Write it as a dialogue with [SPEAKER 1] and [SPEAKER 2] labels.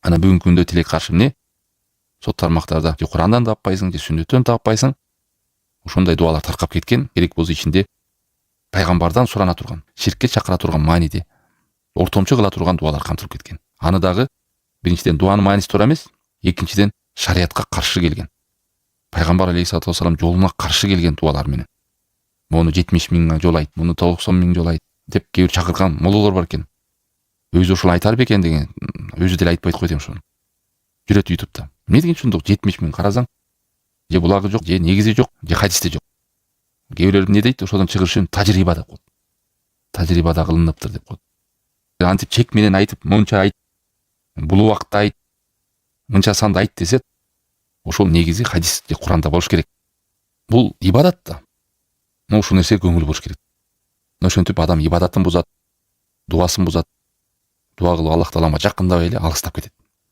[SPEAKER 1] Ана бүгүнкү күндө тилек каршы эмне? Сот тармактарда же Курандан таппайсың, же сүннөттөн таппайсың. Ошондой дуалар таркап кеткен. Керек болсо ичинде пайгамбардан сурана турган, ширкке чакыра турган мааниде ортомчу кыла турган дуалар камтылып кеткен. Аны дагы биринчиден дуанын мааниси туура эмес, экинчиден шариятка каршы келген. Пайгамбар алейхиссалату вассалам жолуна каршы келген дуалар менен. Муну 70 миң жол айт, муну 90 миң жол айт деп кээ бир чакырган мололор бар экен. Өзү ушуну айтар бекен деген, өзү деле айтпайт го дейм ошону. Жүрөт ютубта. Эмне деген ушундук 70 миң карасаң, же булагы жок, же негизи жок, же хадисте жок. Кээ бирлер эмне дейт? Ошодон чыгыш үчүн тажриба деп коет. Тажрибада кылыныптыр деп коет. Антип чек менен айтып, монча айт, бул убакта айт, мынча санда айт десе, ошол негизи хадис же Куранда болуш керек. Бул ибадат да. Ушул нерсеге көңүл буруш керек. Ошентип адам ибадатын бузат, дуасын бузат. Дуа кылып Аллах Таалага жакындабай эле алыстап кетет.